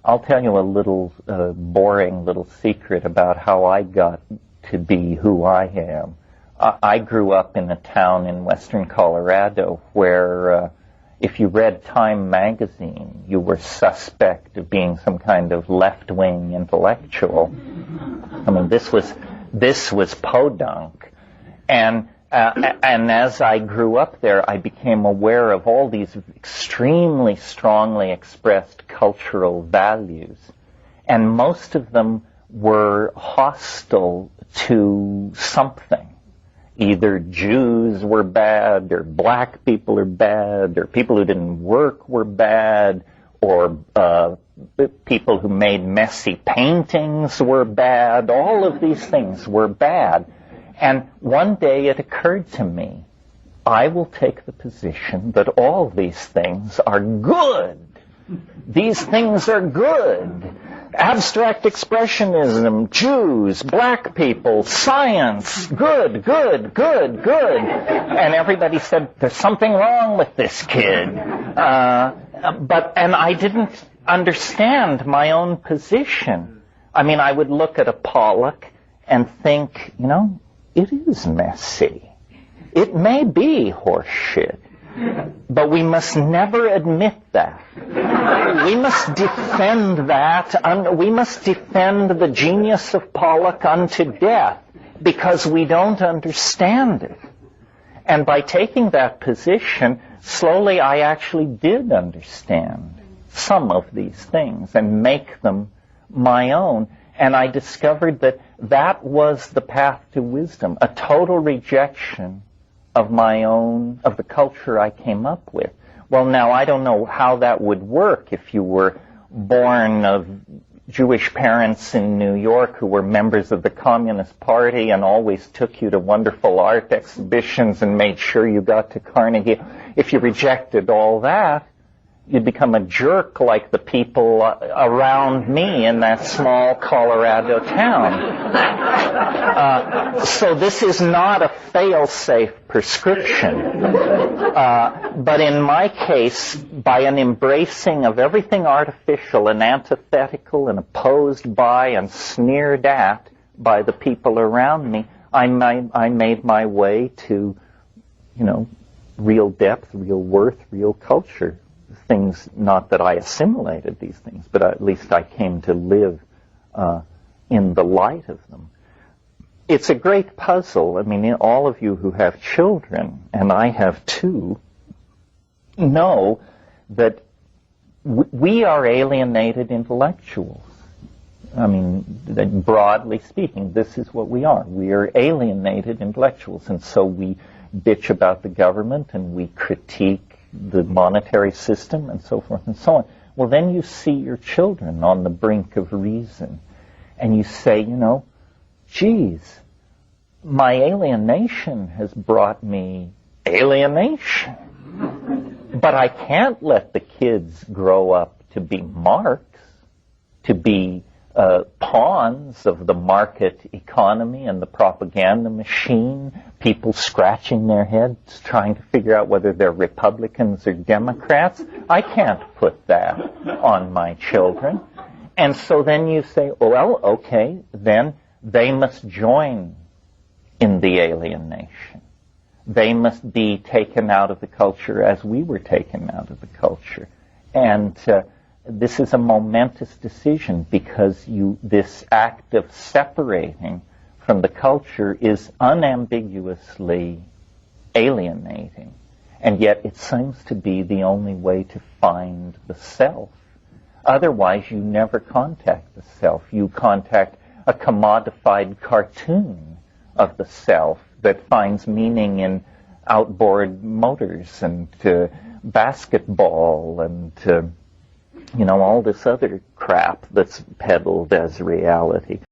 I'll tell you a little boring little secret about how I got to be who I am. I grew up in a town in western Colorado where if you read Time magazine, you were suspect of being some kind of left-wing intellectual. I mean, this was podunk. And as I grew up there, I became aware of all these extremely strongly expressed cultural values. And most of them were hostile to something. Either Jews were bad, or black people are bad, or people who didn't work were bad, or people who made messy paintings were bad. All of these things were bad. And one day it occurred to me, I will take the position that all these things are good. These things are good. Abstract expressionism, Jews, black people, science, good, good, good, good. And everybody said, there's something wrong with this kid. And I didn't understand my own position. I mean, I would look at a Pollock and think, you know, it is messy. It may be horseshit. But we must never admit that. We must defend that. We must defend the genius of Pollock unto death because we don't understand it. And by taking that position, slowly I actually did understand some of these things and make them my own. And I discovered that that was the path to wisdom, a total rejection of my own, of the culture I came up with. Well, now, I don't know how that would work if you were born of Jewish parents in New York who were members of the Communist Party and always took you to wonderful art exhibitions and made sure you got to Carnegie. If you rejected all that, you'd become a jerk like the people around me in that small Colorado town. So this is not a fail-safe prescription. But in my case, by an embracing of everything artificial and antithetical and opposed by and sneered at by the people around me, I made my way to, you know, real depth, real worth, real culture. Things, not that I assimilated these things, but at least I came to live in the light of them. It's a great puzzle. I mean, all of you who have children, and I have two, know that we are alienated intellectuals. I mean, broadly speaking, this is what we are. We are alienated intellectuals, and so we bitch about the government and we critique the monetary system and so forth and so on. Well, then you see your children on the brink of reason, and you say, you know, geez, my alienation has brought me alienation. But I can't let the kids grow up to be marks, to be pawns of the market economy and the propaganda machine, people scratching their heads trying to figure out whether they're Republicans or Democrats. I can't put that on my children. And so then you say, well, okay, then they must join in the alienation. They must be taken out of the culture as we were taken out of the culture. And this is a momentous decision because this act of separating from the culture is unambiguously alienating. And yet it seems to be the only way to find the self. Otherwise, you never contact the self. You contact a commodified cartoon of the self that finds meaning in outboard motors and basketball and you know, all this other crap that's peddled as reality.